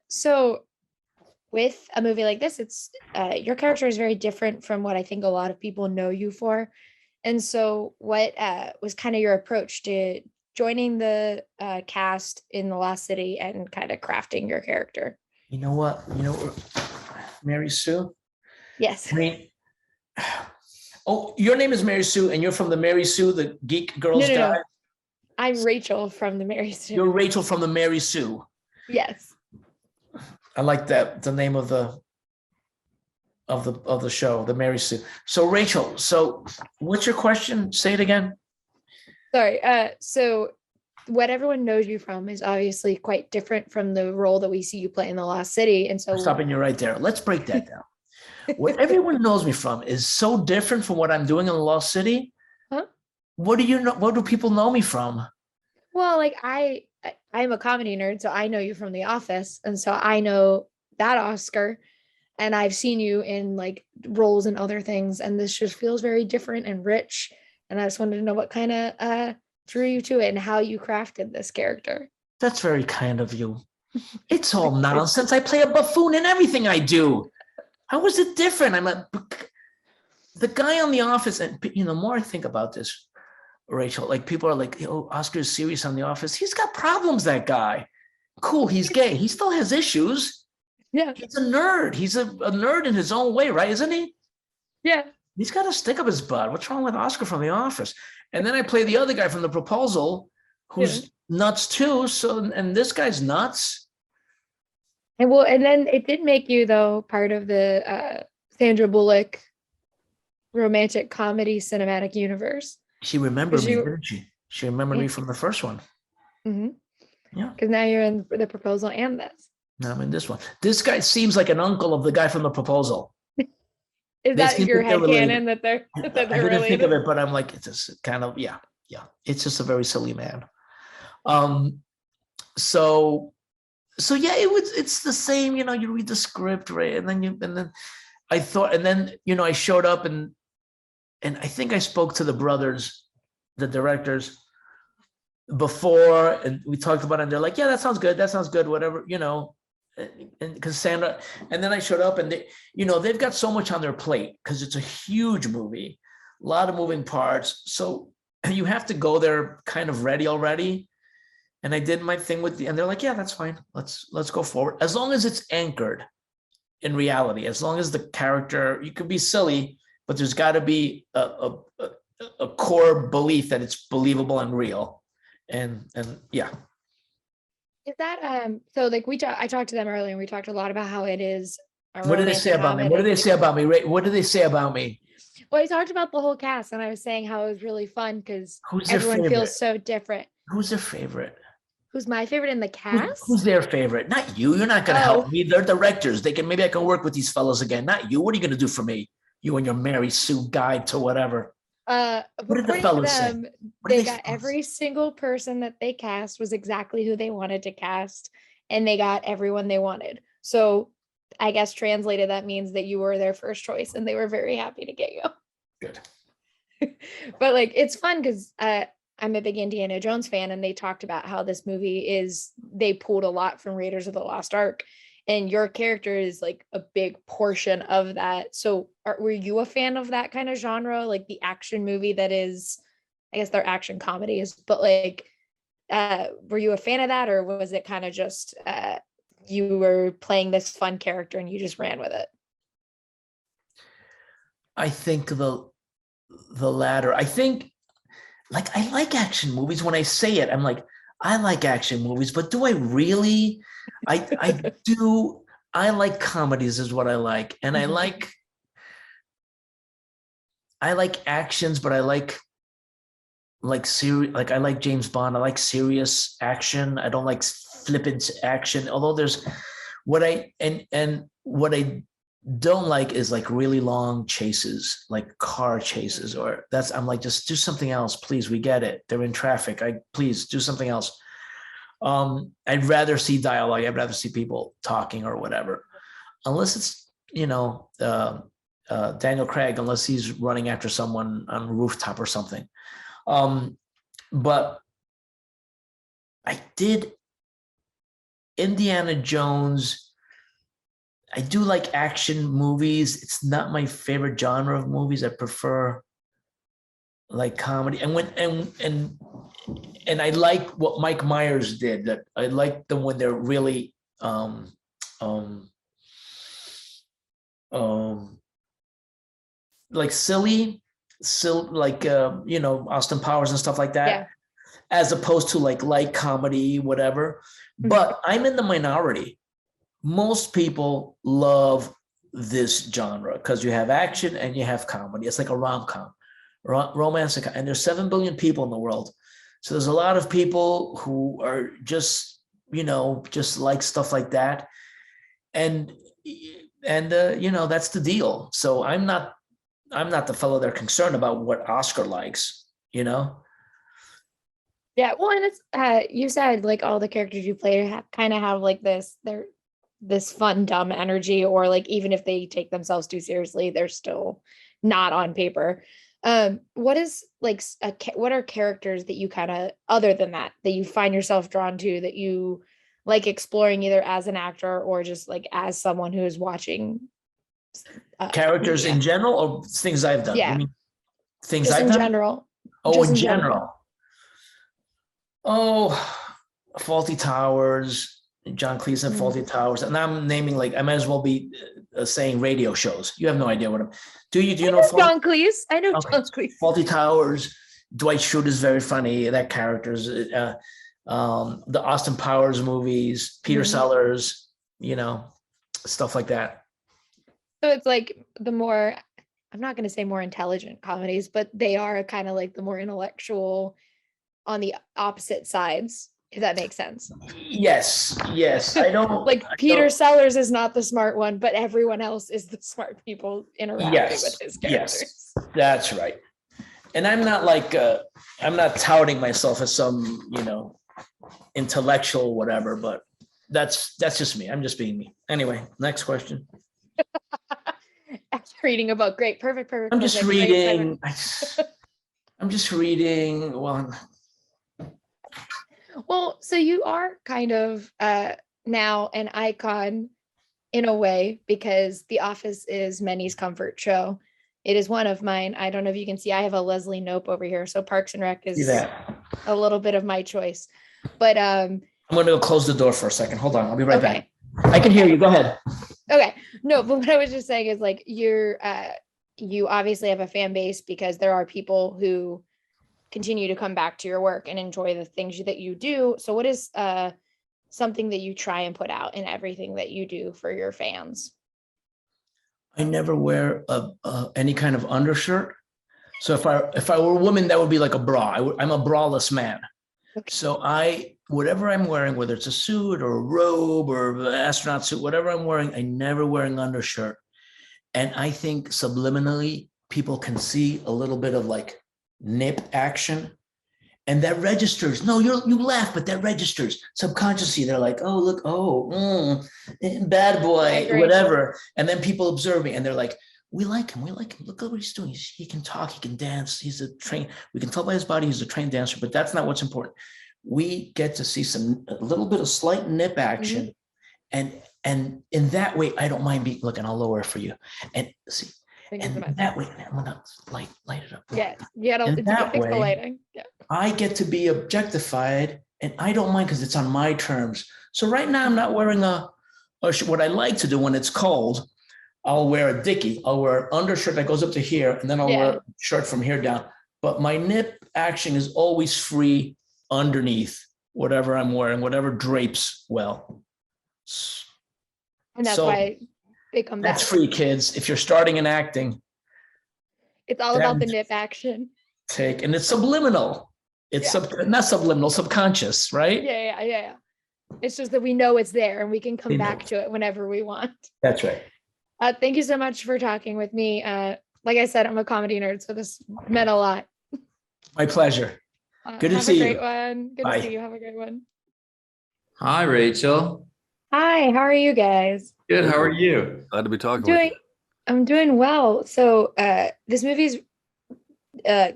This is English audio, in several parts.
So with a movie like this, it's your character is very different from what I think a lot of people know you for. And so, what was kind of your approach to joining the cast in The Lost City and kind of crafting your character? You know what? Mary Sue. Yes. I mean, oh, your name is Mary Sue, and you're from the Mary Sue, the Geek No, Girls no, guy. no. I'm Rachel from the Mary Sue. You're Rachel from the Mary Sue. Yes. I like that, the name of the show, the Mary Sue. So Rachel, so what's your question? Say it again. Sorry. So what everyone knows you from is obviously quite different from the role that we see you play in The Lost City. And I'm so stopping you right there. Let's break that down. What everyone knows me from is so different from what I'm doing in the Lost City. huh? What do you know? What do people know me from? Well, like I'm a comedy nerd, so I know you from The Office, and so I know that Oscar, and I've seen you in like roles and other things, and this just feels very different and rich. And I just wanted to know what kind of drew you to it and how you crafted this character. That's very kind of you. It's all nonsense. I play a buffoon in everything I do. How is it different? The guy on The Office, and the more I think about this, Rachel, like people are like, oh, Oscar's serious on The Office. He's got problems, that guy. Cool, he's gay. He still has issues. Yeah, He's a nerd. He's a nerd in his own way, right? Isn't he? yeah. He's got a stick up his butt. What's wrong with Oscar from The Office? And then I play the other guy from The Proposal, Yeah. who's nuts too. So, and this guy's nuts. And well, and then it did make you though part of the Sandra Bullock romantic comedy cinematic universe She remembered because me, you, didn't she? She remembered yeah, me from the first one. because Yeah. now you're in The Proposal and this. Now I'm in this one. This guy seems like an uncle of the guy from The Proposal. Is They that seem to your be head related. canon that I they're didn't think of related? it, but I'm like, it's just kind of, yeah, yeah. It's just a very silly man. Um, so yeah, it's the same, you read the script, right? And then I thought, and then, I showed up and I think I spoke to the brothers, the directors, before, and we talked about it, and they're like, yeah, that sounds good. That sounds good, whatever, and because Sandra, and then I showed up and they've got so much on their plate because it's a huge movie, a lot of moving parts. So you have to go there kind of ready already. And I did my thing and they're like, yeah, that's fine. Let's go forward. As long as it's anchored in reality, as long as the character, you could be silly, but there's got to be a core belief that it's believable and real. And yeah. Is that so like I talked to them earlier and we talked a lot about how it is a What did they say romantic about me? What did comedy. they say about me? What did they say about me? Well, I talked about the whole cast and I was saying how it was really fun because Who's their everyone favorite? feels so different. Who's their favorite? Who's my favorite in the Who's cast? their favorite? Not you. You're not going to Oh, help me. They're directors. Maybe I can work with these fellows again. Not you. What are you going to do for me? You and your Mary Sue guide to whatever. What did the according to fellas say? them, What did they they got fellas say? every single person that they cast was exactly who they wanted to cast, and they got everyone they wanted. So I guess translated, that means that you were their first choice and they were very happy to get you. Good. But like it's fun because I'm a big Indiana Jones fan, and they talked about how this movie is they pulled a lot from Raiders of the Lost Ark, and your character is like a big portion of that. So were you a fan of that kind of genre, like the action movie that is, I guess they're action comedies, but like were you a fan of that, or was it kind of just you were playing this fun character and you just ran with it? I think the latter. I think, like, I like action movies. When I say it, I'm like, I like action movies, but do I really? I do. I like comedies is what I like. And I like actions, but I like serious, like I like James Bond. I like serious action. I don't like flippant action. Although there's what I don't like is like really long chases, like car chases, or I'm like, just do something else, please. We get it. They're in traffic. Please do something else. I'd rather see dialogue. I'd rather see people talking or whatever, unless it's Daniel Craig, unless he's running after someone on a rooftop or something. But I did Indiana Jones, I do like action movies. It's not my favorite genre of movies. I prefer like comedy. And I like what Mike Myers did. That I like them when they're really um um like silly, like Austin Powers and stuff like Yeah. that, as opposed to like light comedy, whatever. But I'm in the minority. Most people love this genre because you have action and you have comedy. It's like a rom-com, romantic, and there's 7 billion people in the world. So there's a lot of people who are just, just like stuff like that. And that's the deal. So I'm not the fellow they're concerned about what Oscar likes. Yeah, well, and it's you said like all the characters you play kind of have like this fun dumb energy, or like even if they take themselves too seriously, they're still not on paper. What is like what are characters that you kind of, other than that you find yourself drawn to, that you like exploring either as an actor or just like as someone who is watching Characters media? in general, or things I've done? You Yeah, mean things just I've in done? general. Oh, Just in in general. general. Oh, Faulty Towers, John Cleese and Faulty Towers. And I'm naming, like, I might as well be saying radio shows. You have no idea what I'm. Do you know Faulty? John Cleese. I know Okay. John Cleese. Faulty Towers. Dwight Schrute is very funny. That character's the Austin Powers movies, Peter Sellers, stuff like that. So it's like the more, I'm not going to say more intelligent comedies, but they are kind of like the more intellectual on the opposite sides, if that makes sense. Yes. I don't like Peter Sellers is not the smart one, but everyone else is the smart people interacting with his characters. Yes, that's right. And I'm not like I'm not touting myself as some intellectual whatever, but that's just me. I'm just being me. Anyway, next question. After reading a book, great, perfect. I'm just reading. I'm just reading. Well, so you are kind of now an icon in a way, because The Office is many's comfort show. It is one of mine. I don't know if you can see, I have a Leslie Knope over here. So Parks and Rec is a little bit of my choice. But I'm going to go close the door for a second. Hold on. I'll be right back. I can hear you. Go ahead. Okay. No, but what I was just saying is like you obviously have a fan base because there are people who continue to come back to your work and enjoy the things that you do. So what is something that you try and put out in everything that you do for your fans? I never wear any kind of undershirt. So if I were a woman, that would be like a bra. I'm a braless man. Okay. So whatever I'm wearing, whether it's a suit or a robe or an astronaut suit, whatever I'm wearing, I never wear an undershirt. And I think subliminally people can see a little bit of like nip action. And that registers. No, you laugh, but that registers subconsciously. They're like, oh, look, bad boy, whatever. And then people observe me and they're like, we like him. Look at what he's doing. He can talk, he can dance. He's a trained, we can tell by his body he's a trained dancer, but that's not what's important. We get to see a little bit of slight nip action. And in that way, I don't mind being, look, and I'll lower it for you. And see, and that way, I'm gonna light it up. Yeah, the lighting. Yeah. I get to be objectified, and I don't mind because it's on my terms. So right now, I'm not wearing what I like to do when it's cold. I'll wear a dickie. I'll wear an undershirt that goes up to here, and then I'll wear a shirt from here down. But my nip action is always free underneath whatever I'm wearing, whatever drapes well. And that's why they come back. That's free, kids. If you're starting in acting, it's all about the nip action. And it's subliminal. It's not subliminal, subconscious, right? Yeah. It's just that we know it's there and we can come back to it whenever we want. That's right. Thank you so much for talking with me. Like I said, I'm a comedy nerd, so this meant a lot. My pleasure. Good to see you. Have a great one. Good to see you. Have a great one. Hi, Rachel. Hi, how are you guys? Good. How are you? Glad to be talking with you. I'm doing well. So this movie is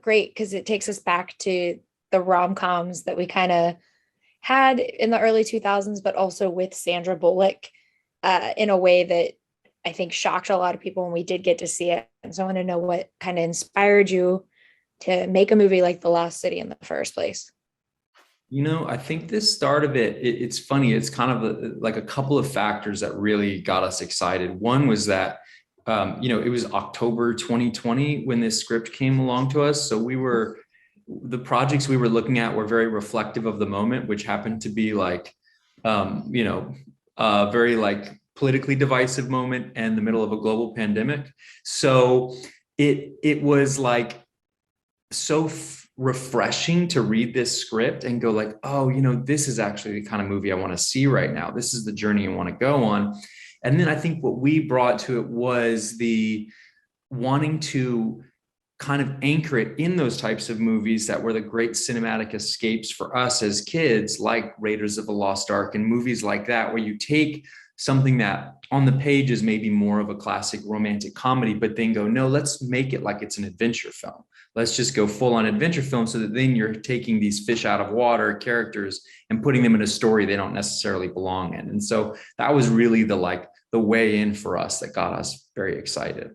great because it takes us back to the rom-coms that we kind of had in the early 2000s, but also with Sandra Bullock in a way that I think shocked a lot of people when we did get to see it. And so I want to know what kind of inspired you to make a movie like The Lost City in the first place. I think this start of it's funny. It's kind of like a couple of factors that really got us excited. One was that, it was October 2020 when this script came along to us. So the projects we were looking at were very reflective of the moment, which happened to be like, a very like politically divisive moment and the middle of a global pandemic. So it was like so refreshing to read this script and go like, oh, this is actually the kind of movie I want to see right now. This is the journey I want to go on. And then I think what we brought to it was the wanting to kind of anchor it in those types of movies that were the great cinematic escapes for us as kids, like Raiders of the Lost Ark and movies like that, where you take something that on the page is maybe more of a classic romantic comedy, but then go, no, let's make it like it's an adventure film. Let's just go full on adventure film, so that then you're taking these fish out of water characters and putting them in a story they don't necessarily belong in. And so that was really the way in for us that got us very excited.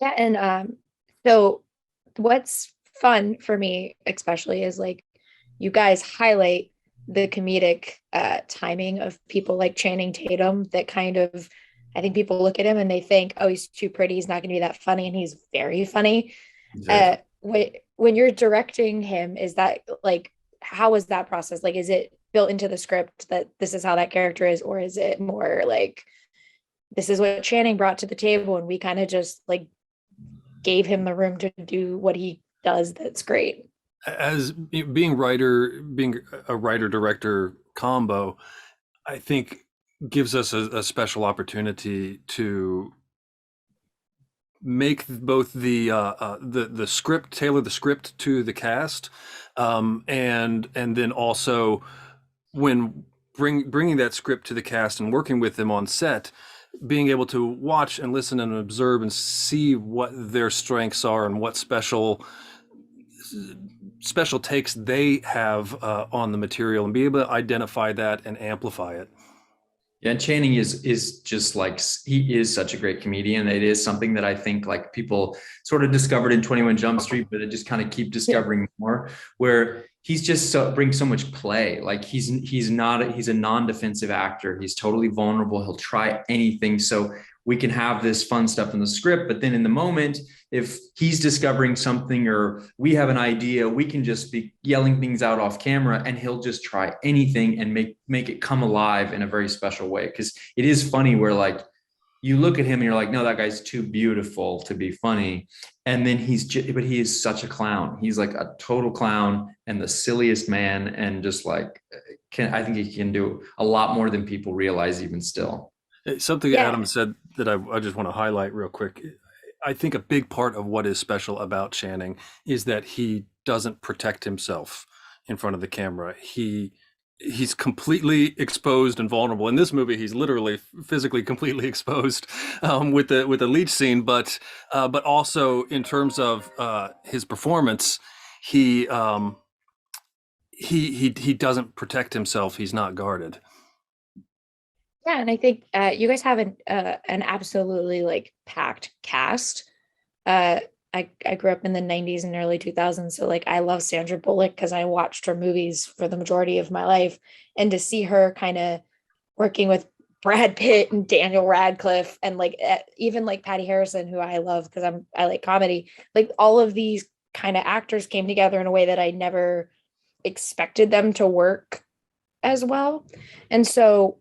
Yeah, and so what's fun for me especially is like you guys highlight the comedic timing of people like Channing Tatum that kind of, I think people look at him and they think, oh, he's too pretty, he's not going to be that funny, and he's very funny. Exactly. When you're directing him, is that like, how is that process? Like, is it built into the script that this is how that character is, or is it more like this is what Channing brought to the table and we kind of just like gave him the room to do what he does that's great? As being a writer director combo, I think gives us a special opportunity to make both the script, tailor the script to the cast, and then also when bringing that script to the cast and working with them on set, being able to watch and listen and observe and see what their strengths are and what special takes they have on the material, and be able to identify that and amplify it. Yeah, Channing is just like, he is such a great comedian. It is something that I think like people sort of discovered in 21 Jump Street, but it just kind of keep discovering more, where he's just brings so much play. Like he's a non-defensive actor. He's totally vulnerable. He'll try anything. So we can have this fun stuff in the script, but then in the moment, if he's discovering something or we have an idea, we can just be yelling things out off camera and he'll just try anything and make it come alive in a very special way. Because it is funny where like you look at him and you're like, no, that guy's too beautiful to be funny. And then but he is such a clown. He's like a total clown and the silliest man, and just like, I think he can do a lot more than people realize even still. Something Adam said that I just want to highlight real quick. I think a big part of what is special about Channing is that he doesn't protect himself in front of the camera. He's completely exposed and vulnerable. In this movie, he's literally physically completely exposed with the leech scene, but also in terms of his performance, he doesn't protect himself. He's not guarded. Yeah, and I think you guys have an absolutely like packed cast. I grew up in the 90s and early 2000s, so like I love Sandra Bullock because I watched her movies for the majority of my life, and to see her kind of working with Brad Pitt and Daniel Radcliffe and like even like Patty Harrison, who I love because I like comedy. Like all of these kind of actors came together in a way that I never expected them to work as well. And so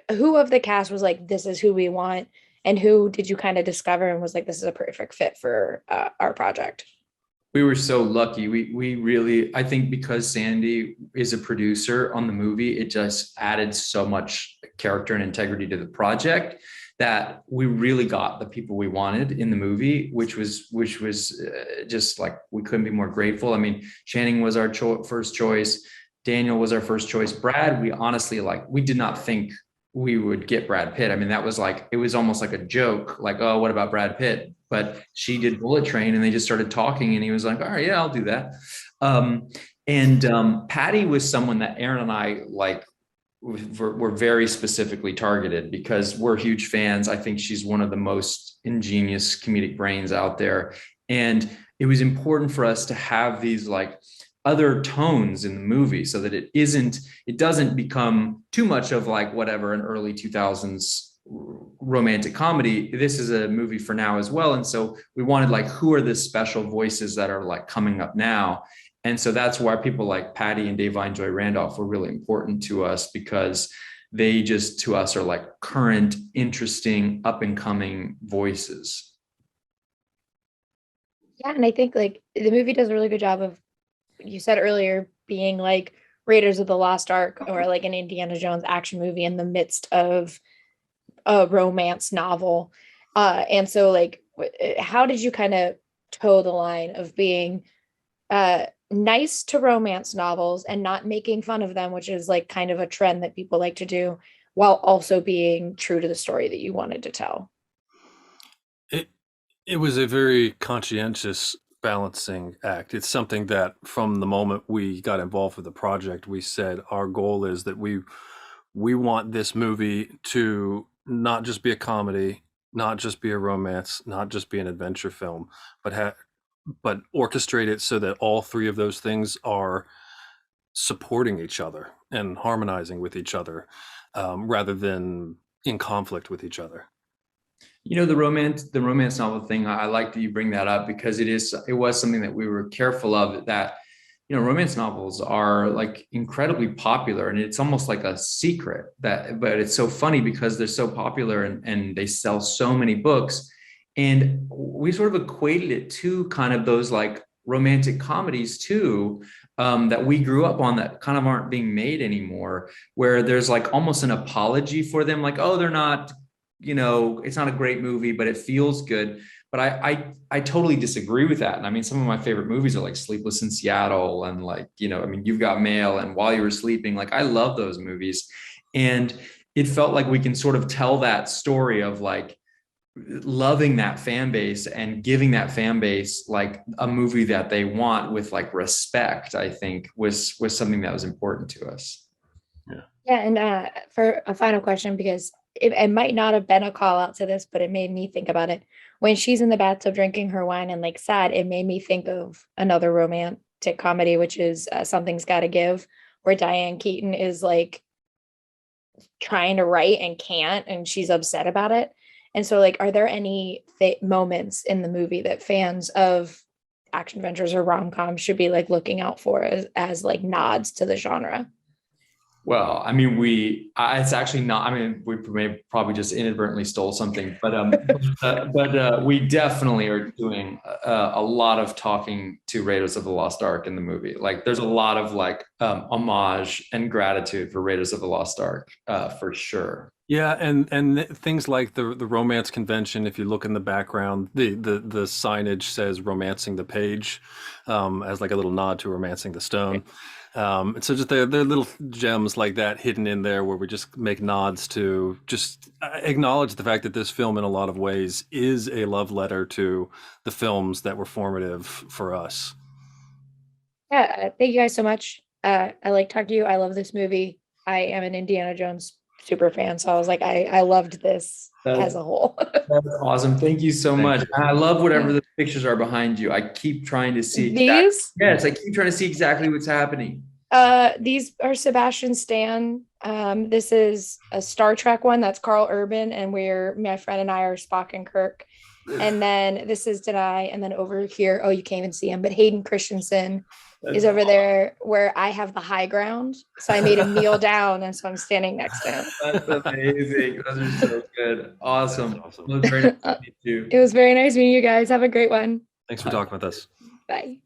who of the cast was like, this is who we want, and who did you kind of discover and was like, this is a perfect fit for our project? We were so lucky. We really, I think because Sandy is a producer on the movie, it just added so much character and integrity to the project that we really got the people we wanted in the movie, which was just like, we couldn't be more grateful. I mean, Channing was our first choice. Daniel was our first choice. Brad, we honestly, like, we did not think we would get Brad Pitt. I mean, that was like, it was almost like a joke, like, oh, what about Brad Pitt? But she did Bullet Train and they just started talking and he was like, all right, yeah, I'll do that. Patty was someone that Aaron and I like were very specifically targeted because we're huge fans. I think she's one of the most ingenious comedic brains out there. And it was important for us to have these like other tones in the movie so that it doesn't become too much of like whatever an early 2000s romantic comedy. This is a movie for now as well. And so we wanted like, who are the special voices that are like coming up now? And so that's why people like Patty and Davine Joy Randolph were really important to us, because they just, to us, are like current, interesting, up and coming voices. Yeah, and I think like the movie does a really good job of, you said earlier, being like Raiders of the Lost Ark or like an Indiana Jones action movie in the midst of a romance novel. And so like, how did you kind of toe the line of being nice to romance novels and not making fun of them, which is like kind of a trend that people like to do, while also being true to the story that you wanted to tell? It was a very conscientious balancing act. It's something that from the moment we got involved with the project, we said our goal is that we want this movie to not just be a comedy, not just be a romance, not just be an adventure film, but orchestrate it so that all three of those things are supporting each other and harmonizing with each other, rather than in conflict with each other. You know, the romance novel thing, I like that you bring that up, because it was something that we were careful of, that, you know, romance novels are like incredibly popular, and it's almost like a secret but it's so funny because they're so popular and they sell so many books. And we sort of equated it to kind of those like romantic comedies too, that we grew up on, that kind of aren't being made anymore, where there's like almost an apology for them, like, oh, they're not, you know, it's not a great movie, but it feels good. But I totally disagree with that. And I mean, some of my favorite movies are like Sleepless in Seattle and like, you know, I mean, You've Got Mail and While You Were Sleeping. Like, I love those movies. And it felt like we can sort of tell that story of like loving that fan base and giving that fan base like a movie that they want with like respect, I think was something that was important to us. Yeah, and for a final question, because it might not have been a call out to this, but it made me think about it. When she's in the bathtub drinking her wine and like sad, it made me think of another romantic comedy, which is Something's Gotta Give, where Diane Keaton is like trying to write and can't, and she's upset about it. And so, like, are there any moments in the movie that fans of action adventures or rom-coms should be like looking out for as like nods to the genre? Well, I mean, it's actually not, I mean, we probably just inadvertently stole something, but we definitely are doing a lot of talking to Raiders of the Lost Ark in the movie. Like, there's a lot of like homage and gratitude for Raiders of the Lost Ark, for sure. Yeah, and things like the romance convention. If you look in the background, the signage says "Romancing the Page," as like a little nod to "Romancing the Stone." And so just there are little gems like that hidden in there where we just make nods to just acknowledge the fact that this film, in a lot of ways, is a love letter to the films that were formative for us. Yeah, thank you guys so much. I like talking to you. I love this movie. I am an Indiana Jones super fan, so I was like, I loved this as a whole. That's awesome. Thank you so Thank much. you. I love whatever the pictures are behind you. I keep trying to see These? Yes, I keep trying to see exactly what's happening. These are Sebastian Stan. This is a Star Trek one. That's Carl Urban, and my friend and I are Spock and Kirk. And then this is Denai, and then over here, oh, you can't even see him, but Hayden Christensen is over there where I have the high ground. So I made him kneel down, and so I'm standing next to him. That's amazing. Those are so good. Awesome. Awesome. It was very nice to meet you. It was very nice meeting you guys. Have a great one. Thanks for talking with us. Bye.